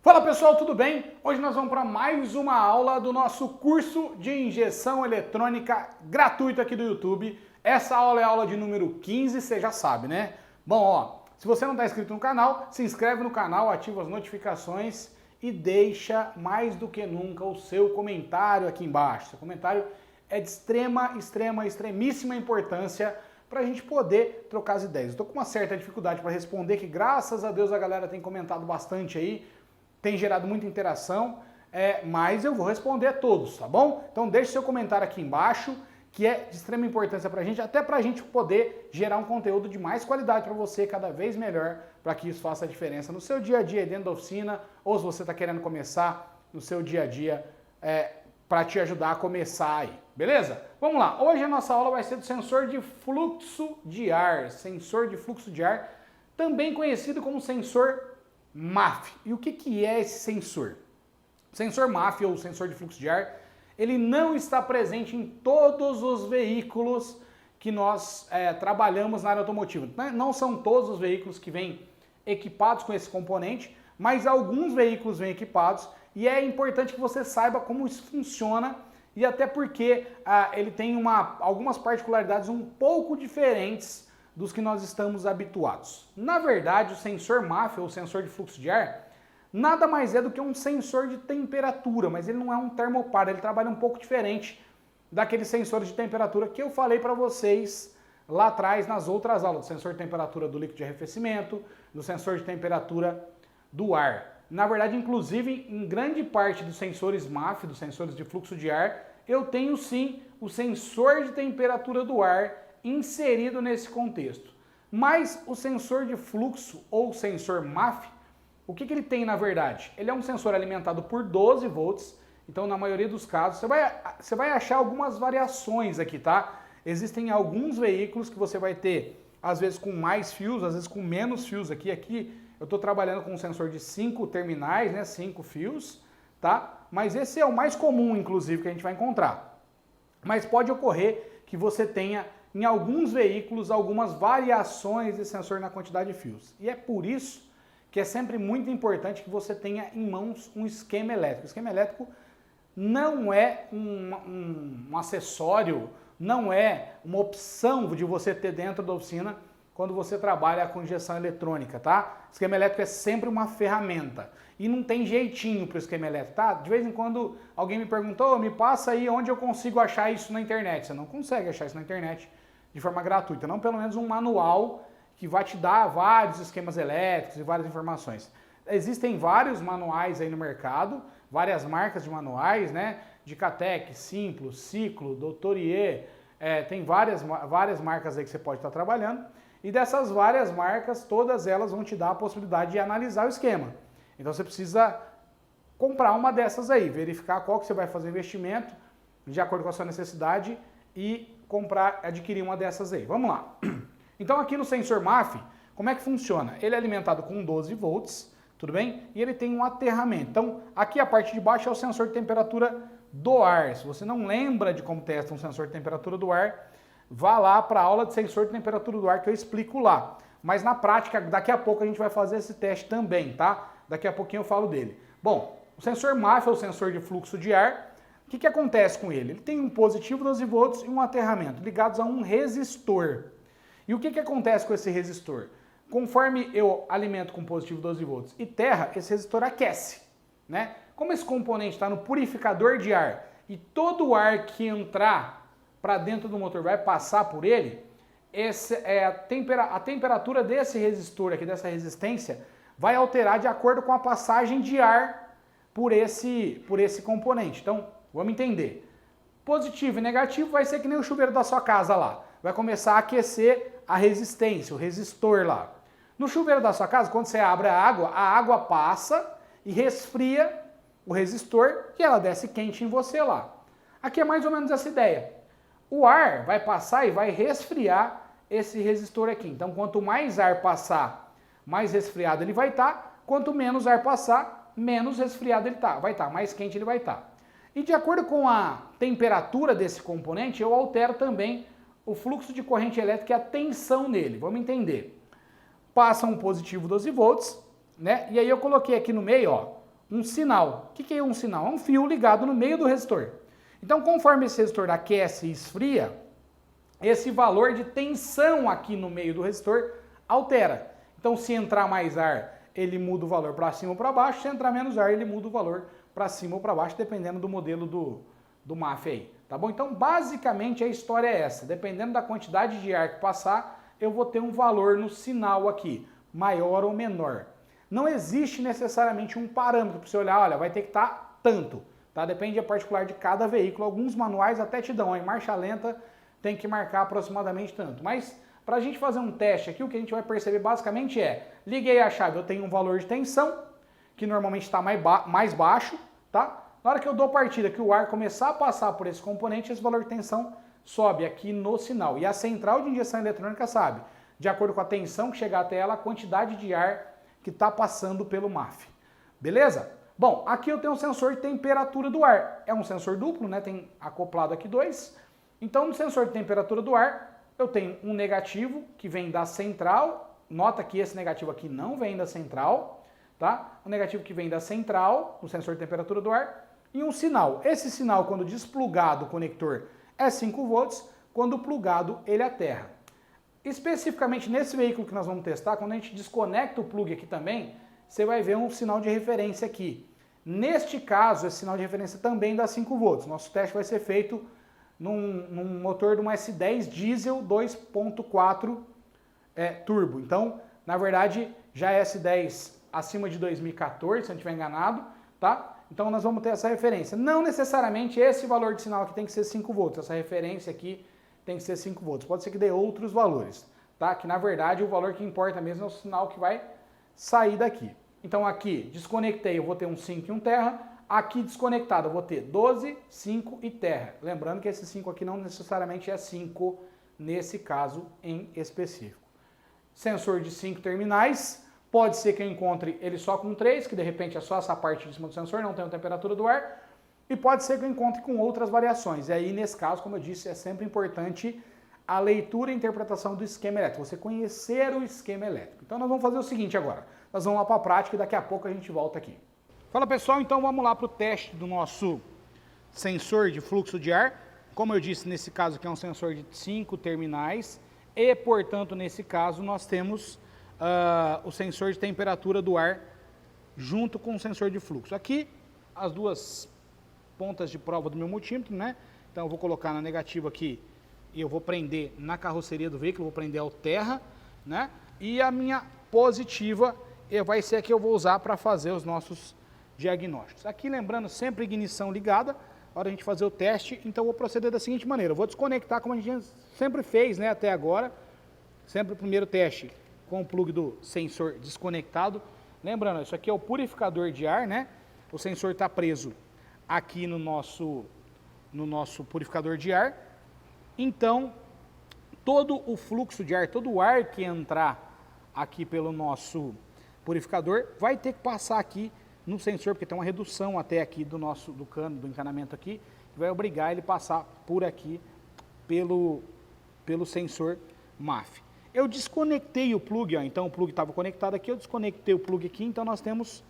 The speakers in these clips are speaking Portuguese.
Fala pessoal, tudo bem? Hoje nós vamos para mais uma aula do nosso curso de injeção eletrônica gratuito aqui do YouTube. Essa aula é a aula de número 15, você já sabe, né? Bom, ó, se você não está inscrito no canal, se inscreve no canal, ativa as notificações e deixa mais do que nunca o seu comentário aqui embaixo. Seu comentário é de extremíssima importância para a gente poder trocar as ideias. Estou com uma certa dificuldade para responder, que graças a Deus a galera tem comentado bastante aí, tem gerado muita interação, mas eu vou responder a todos, tá bom? Então deixe seu comentário aqui embaixo, que é de extrema importância pra gente, até pra gente poder gerar um conteúdo de mais qualidade para você, cada vez melhor, para que isso faça a diferença no seu dia a dia dentro da oficina, ou se você está querendo começar no seu dia a dia, para te ajudar a começar aí, beleza? Vamos lá, hoje a nossa aula vai ser do sensor de fluxo de ar, também conhecido como sensor MAF. E o que é esse sensor? O sensor MAF, ou sensor de fluxo de ar, ele não está presente em todos os veículos que nós trabalhamos na área automotiva. Não são todos os veículos que vêm equipados com esse componente, mas alguns veículos vêm equipados e é importante que você saiba como isso funciona e até porque ele tem algumas particularidades um pouco diferentes dos que nós estamos habituados. Na verdade, o sensor MAF, ou sensor de fluxo de ar, nada mais é do que um sensor de temperatura, mas ele não é um termopar, ele trabalha um pouco diferente daqueles sensores de temperatura que eu falei para vocês lá atrás nas outras aulas, do sensor de temperatura do líquido de arrefecimento, do sensor de temperatura do ar. Na verdade, inclusive, em grande parte dos sensores MAF, dos sensores de fluxo de ar, eu tenho sim o sensor de temperatura do ar inserido nesse contexto. Mas o sensor de fluxo, ou sensor MAF, o que ele tem na verdade? Ele é um sensor alimentado por 12 volts, então na maioria dos casos, você vai achar algumas variações aqui, tá? Existem alguns veículos que você vai ter, às vezes com mais fios, às vezes com menos fios aqui. Aqui eu estou trabalhando com um sensor de 5 terminais, né? 5 fios, tá? Mas esse é o mais comum, inclusive, que a gente vai encontrar. Mas pode ocorrer que você tenha em alguns veículos algumas variações de sensor na quantidade de fios. E é por isso que é sempre muito importante que você tenha em mãos um esquema elétrico. O esquema elétrico não é um acessório, não é uma opção de você ter dentro da oficina quando você trabalha com injeção eletrônica, tá? O esquema elétrico é sempre uma ferramenta. E não tem jeitinho para o esquema elétrico, tá? De vez em quando alguém me perguntou, me passa aí onde eu consigo achar isso na internet. Você não consegue achar isso na internet de forma gratuita, não pelo menos um manual que vai te dar vários esquemas elétricos e várias informações. Existem vários manuais aí no mercado, várias marcas de manuais, né? De Catec, Simplo, Ciclo, Doutorier, tem várias marcas aí que você pode estar trabalhando. E dessas várias marcas, todas elas vão te dar a possibilidade de analisar o esquema. Então você precisa comprar uma dessas aí, verificar qual que você vai fazer o investimento, de acordo com a sua necessidade, e adquirir uma dessas aí. Vamos lá. Então aqui no sensor MAF, como é que funciona? Ele é alimentado com 12 volts, tudo bem? E ele tem um aterramento. Então aqui a parte de baixo é o sensor de temperatura do ar. Se você não lembra de como testa um sensor de temperatura do ar, vá lá para a aula de sensor de temperatura do ar que eu explico lá. Mas na prática, daqui a pouco a gente vai fazer esse teste também, tá? Daqui a pouquinho eu falo dele. Bom, o sensor MAF é o sensor de fluxo de ar. O que acontece com ele? Ele tem um positivo 12 volts e um aterramento ligados a um resistor. E o que acontece com esse resistor? Conforme eu alimento com positivo 12 volts e terra, esse resistor aquece, né? Como esse componente está no purificador de ar e todo o ar que entrar para dentro do motor vai passar por ele, a temperatura desse resistor aqui, dessa resistência, vai alterar de acordo com a passagem de ar por esse componente. Então, vamos entender. Positivo e negativo vai ser que nem o chuveiro da sua casa lá. Vai começar a aquecer a resistência, o resistor lá. No chuveiro da sua casa, quando você abre a água passa e resfria o resistor e ela desce quente em você lá. Aqui é mais ou menos essa ideia. O ar vai passar e vai resfriar esse resistor aqui. Então, quanto mais ar passar, mais resfriado ele vai estar. Quanto menos ar passar, menos resfriado ele vai estar, mais quente ele vai estar. E de acordo com a temperatura desse componente, eu altero também o fluxo de corrente elétrica e a tensão nele. Vamos entender. Passa um positivo 12 volts, né? E aí eu coloquei aqui no meio, ó, um sinal. O que é um sinal? É um fio ligado no meio do resistor. Então, conforme esse resistor aquece e esfria, esse valor de tensão aqui no meio do resistor altera. Então, se entrar mais ar, ele muda o valor para cima ou para baixo. Se entrar menos ar, ele muda o valor para cima ou para baixo, dependendo do modelo do MAF aí. Tá bom? Então, basicamente, a história é essa. Dependendo da quantidade de ar que passar, eu vou ter um valor no sinal aqui, maior ou menor. Não existe necessariamente um parâmetro para você olhar, olha, vai ter que estar tanto. Tá? Depende da particular de cada veículo. Alguns manuais até te dão, em marcha lenta tem que marcar aproximadamente tanto. Mas, para a gente fazer um teste aqui, o que a gente vai perceber basicamente é, liguei a chave, eu tenho um valor de tensão, que normalmente está mais baixo, tá? Na hora que eu dou partida, que o ar começar a passar por esse componente, esse valor de tensão sobe aqui no sinal. E a central de injeção eletrônica sabe, de acordo com a tensão que chegar até ela, a quantidade de ar que está passando pelo MAF. Beleza? Bom, aqui eu tenho um sensor de temperatura do ar. É um sensor duplo, né? Tem acoplado aqui dois. Então, no sensor de temperatura do ar, eu tenho um negativo que vem da central. Nota que esse negativo aqui não vem da central, tá? O negativo que vem da central, no sensor de temperatura do ar, e um sinal. Esse sinal, quando desplugado o conector, é 5 volts, quando plugado, ele aterra. Especificamente nesse veículo que nós vamos testar, quando a gente desconecta o plug aqui também, você vai ver um sinal de referência aqui. Neste caso, esse sinal de referência também dá 5 volts. Nosso teste vai ser feito num motor de um S10 diesel 2.4 turbo. Então, na verdade, já é S10 acima de 2014, se eu não estiver enganado, tá? Então nós vamos ter essa referência. Não necessariamente esse valor de sinal aqui tem que ser 5 volts, essa referência aqui tem que ser 5 volts. Pode ser que dê outros valores, tá? Que na verdade o valor que importa mesmo é o sinal que vai sair daqui. Então aqui, desconectei, eu vou ter um 5 e um terra. Aqui desconectado, eu vou ter 12, 5 e terra. Lembrando que esse 5 aqui não necessariamente é 5 nesse caso em específico. Sensor de 5 terminais. Pode ser que eu encontre ele só com 3, que de repente é só essa parte de cima do sensor, não tem a temperatura do ar. E pode ser que eu encontre com outras variações. E aí, nesse caso, como eu disse, é sempre importante a leitura e interpretação do esquema elétrico. Você conhecer o esquema elétrico. Então nós vamos fazer o seguinte agora. Nós vamos lá para a prática e daqui a pouco a gente volta aqui. Fala pessoal, então vamos lá para o teste do nosso sensor de fluxo de ar. Como eu disse, nesse caso aqui é um sensor de 5 terminais. E, portanto, nesse caso nós temos o sensor de temperatura do ar junto com o sensor de fluxo. Aqui, as duas pontas de prova do meu multímetro, né? Então eu vou colocar na negativa aqui e eu vou prender na carroceria do veículo, vou prender ao terra, né? E a minha positiva vai ser a que eu vou usar para fazer os nossos diagnósticos. Aqui, lembrando, sempre ignição ligada, na hora de a gente fazer o teste, então eu vou proceder da seguinte maneira, eu vou desconectar como a gente sempre fez, né, até agora, sempre o primeiro teste com o plug do sensor desconectado. Lembrando, isso aqui é o purificador de ar, né? O sensor está preso aqui no nosso purificador de ar. Então, todo o fluxo de ar, todo o ar que entrar aqui pelo nosso purificador, vai ter que passar aqui no sensor, porque tem uma redução até aqui do cano, do encanamento aqui, que vai obrigar ele a passar por aqui pelo sensor MAF. Eu desconectei o plug, ó, então o plug estava conectado aqui, eu desconectei o plug aqui, então nós temos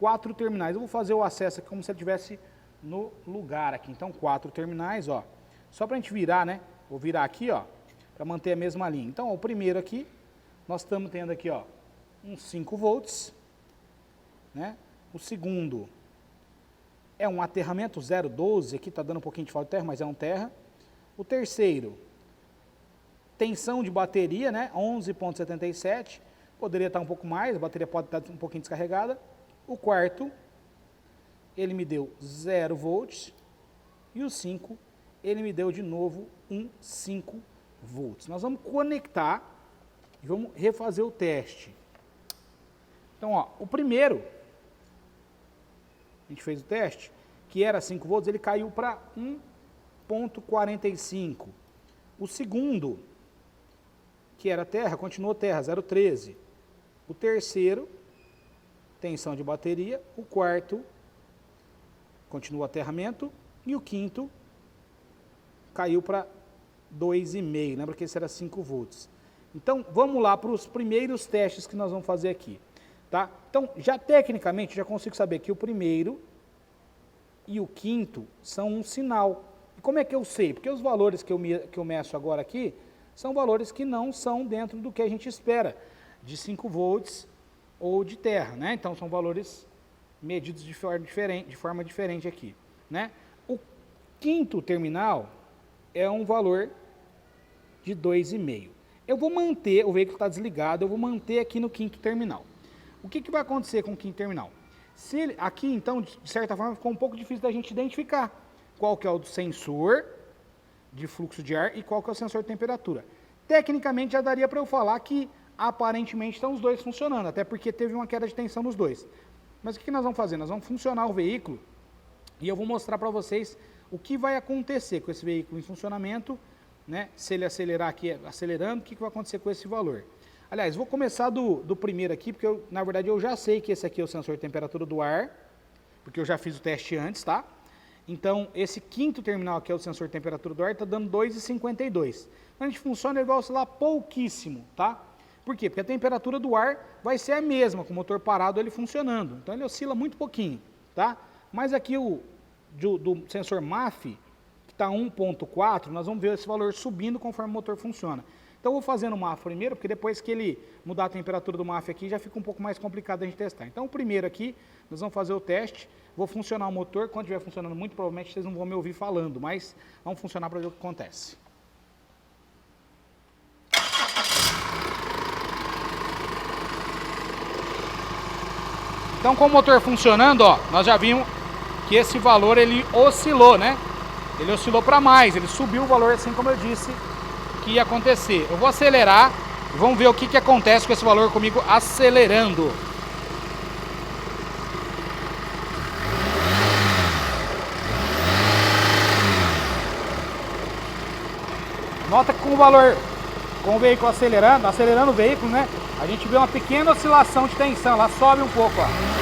4 terminais. Eu vou fazer o acesso aqui como se ele estivesse no lugar aqui. Então 4 terminais, ó. Só para a gente virar, né? Vou virar aqui, ó, para manter a mesma linha. Então, ó, o primeiro aqui, nós estamos tendo aqui, ó, uns 5 volts, né? O segundo é um aterramento 0,12, aqui está dando um pouquinho de falta de terra, mas é um terra. O terceiro, tensão de bateria, né, 11,77, poderia estar um pouco mais, a bateria pode estar um pouquinho descarregada. O quarto, ele me deu 0 volts, e o 5, ele me deu de novo 5 volts. Nós vamos conectar e vamos refazer o teste. Então, ó, o primeiro, a gente fez o teste, que era 5 volts, ele caiu para 1,45. O segundo, que era terra, continuou terra, 0,13. O terceiro, tensão de bateria. O quarto, continua aterramento. E o quinto, caiu para 2,5. Lembra que esse era 5 volts. Então, vamos lá para os primeiros testes que nós vamos fazer aqui. tá? Então, já tecnicamente, já consigo saber que o primeiro e o quinto são um sinal. E como é que eu sei? Porque os valores que eu meço agora aqui são valores que não são dentro do que a gente espera, de 5 volts ou de terra, né? Então, são valores medidos de forma diferente aqui, né? O quinto terminal é um valor de 2,5. Eu vou manter, o veículo está desligado, eu vou manter aqui no quinto terminal. O que vai acontecer com o quinto terminal? Aqui, então, de certa forma, ficou um pouco difícil da gente identificar qual que é o do sensor de fluxo de ar e qual que é o sensor de temperatura. Tecnicamente, já daria para eu falar que, aparentemente, estão os dois funcionando, até porque teve uma queda de tensão nos dois. Mas o que nós vamos fazer? Nós vamos funcionar o veículo e eu vou mostrar para vocês o que vai acontecer com esse veículo em funcionamento, né? Se ele acelerar aqui, acelerando, o que vai acontecer com esse valor. Aliás, vou começar do primeiro aqui, porque na verdade eu já sei que esse aqui é o sensor de temperatura do ar, porque eu já fiz o teste antes, tá? Então, esse quinto terminal aqui é o sensor de temperatura do ar, está dando 2,52. Quando a gente funciona, ele vai oscilar pouquíssimo, tá? Por quê? Porque a temperatura do ar vai ser a mesma, com o motor parado ele funcionando. Então, ele oscila muito pouquinho, tá? Mas aqui do sensor MAF, que está 1,4, nós vamos ver esse valor subindo conforme o motor funciona. Então, eu vou fazer no MAF primeiro, porque depois que ele mudar a temperatura do MAF aqui, já fica um pouco mais complicado a gente testar. Então, o primeiro aqui, nós vamos fazer o teste, vou funcionar o motor, quando estiver funcionando muito, provavelmente vocês não vão me ouvir falando, mas vamos funcionar para ver o que acontece. Então, com o motor funcionando, ó, nós já vimos que esse valor ele oscilou, né? Ele oscilou para mais, ele subiu o valor assim como eu disse que ia acontecer. Eu vou acelerar e vamos ver o que acontece com esse valor comigo acelerando. Nota que com o veículo acelerando o veículo, né? A gente vê uma pequena oscilação de tensão, ela sobe um pouco, ó.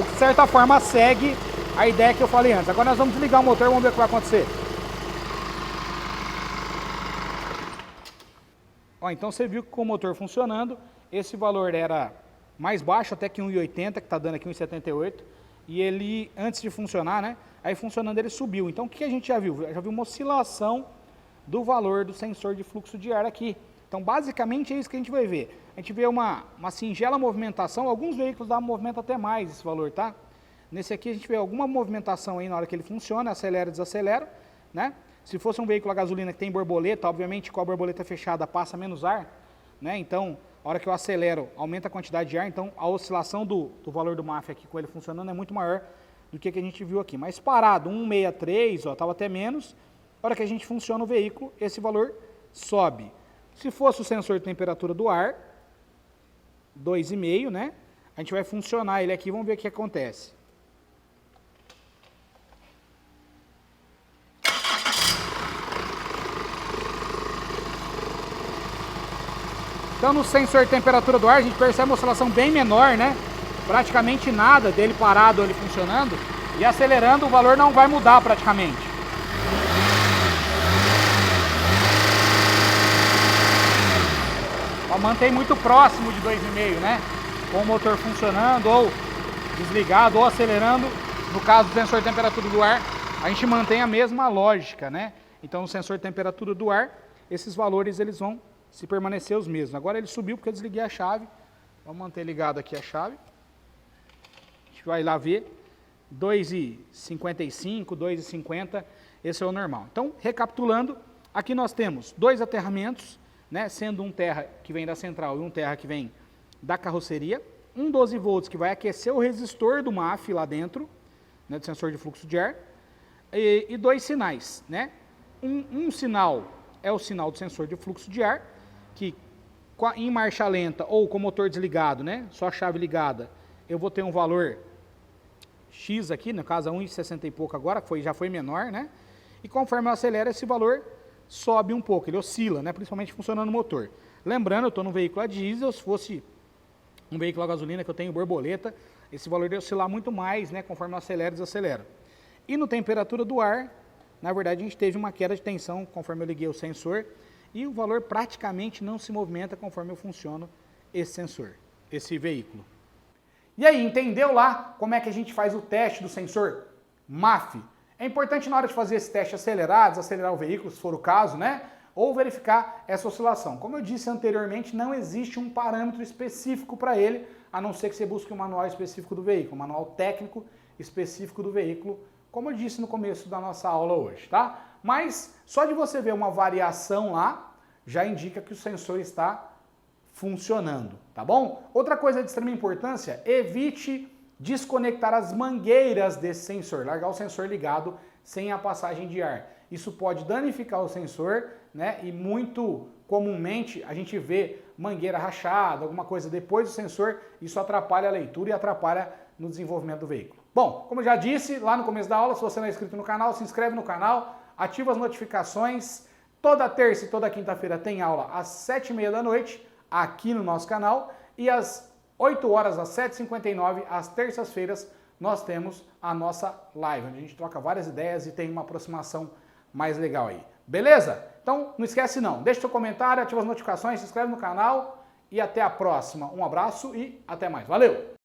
O que de certa forma segue a ideia que eu falei antes. Agora nós vamos desligar o motor e vamos ver o que vai acontecer. Ó, então você viu que com o motor funcionando, esse valor era mais baixo, até que 1,80, que está dando aqui 1,78. E ele, antes de funcionar, né? Aí funcionando ele subiu. Então o que a gente já viu? Já viu uma oscilação do valor do sensor de fluxo de ar aqui. Então basicamente é isso que a gente vai ver. A gente vê uma singela movimentação, alguns veículos dão movimento até mais esse valor, tá? Nesse aqui a gente vê alguma movimentação aí na hora que ele funciona, acelera, desacelera, né? Se fosse um veículo a gasolina que tem borboleta, obviamente com a borboleta fechada passa menos ar, né? Então, a hora que eu acelero, aumenta a quantidade de ar, então a oscilação do valor do MAF aqui com ele funcionando é muito maior do que a gente viu aqui. Mas parado, 1,63, ó, estava até menos, a hora que a gente funciona o veículo, esse valor sobe. Se fosse o sensor de temperatura do ar, 2,5, né? A gente vai funcionar ele aqui, vamos ver o que acontece. Então no sensor de temperatura do ar a gente percebe uma oscilação bem menor, né? Praticamente nada dele parado, ele funcionando. E acelerando o valor não vai mudar praticamente. Ó, mantém muito próximo de 2,5, né? Com o motor funcionando ou desligado ou acelerando. No caso do sensor de temperatura do ar, a gente mantém a mesma lógica, né? Então no sensor de temperatura do ar, esses valores eles vão se permanecer os mesmos. Agora ele subiu porque eu desliguei a chave. Vamos manter ligado aqui a chave. A gente vai lá ver. 2,55, 2,50, esse é o normal. Então, recapitulando, aqui nós temos dois aterramentos, né, sendo um terra que vem da central e um terra que vem da carroceria. Um 12 volts que vai aquecer o resistor do MAF lá dentro, né, do sensor de fluxo de ar. E dois sinais, né? Um sinal é o sinal do sensor de fluxo de ar, que em marcha lenta ou com o motor desligado, né, só a chave ligada, eu vou ter um valor X aqui, no caso 1,60 e pouco agora, já foi menor, né? E conforme eu acelero, esse valor sobe um pouco, ele oscila, né? Principalmente funcionando o motor. Lembrando, eu estou num veículo a diesel, se fosse um veículo a gasolina que eu tenho borboleta, esse valor ia oscilar muito mais, né? Conforme eu acelero e desacelero. E no temperatura do ar, na verdade a gente teve uma queda de tensão conforme eu liguei o sensor, e o valor praticamente não se movimenta conforme eu funciono esse sensor, esse veículo. E aí, entendeu lá como é que a gente faz o teste do sensor MAF? É importante na hora de fazer esse teste acelerar, desacelerar o veículo, se for o caso, né? Ou verificar essa oscilação. Como eu disse anteriormente, não existe um parâmetro específico para ele, a não ser que você busque um manual específico do veículo, um manual técnico específico do veículo, como eu disse no começo da nossa aula hoje, tá? Mas só de você ver uma variação lá, já indica que o sensor está funcionando, tá bom? Outra coisa de extrema importância, evite desconectar as mangueiras desse sensor, largar o sensor ligado sem a passagem de ar. Isso pode danificar o sensor, né? E muito comumente a gente vê mangueira rachada, alguma coisa depois do sensor, isso atrapalha a leitura e atrapalha no desenvolvimento do veículo. Bom, como eu já disse lá no começo da aula, se você não é inscrito no canal, se inscreve no canal, ativa as notificações. Toda terça e toda quinta-feira tem aula às 7h30 da noite, aqui no nosso canal, e às 8 horas, às 7h59, às terças-feiras, nós temos a nossa live, onde a gente troca várias ideias e tem uma aproximação mais legal aí. Beleza? Então, não esquece não, deixa seu comentário, ativa as notificações, se inscreve no canal e até a próxima. Um abraço e até mais. Valeu!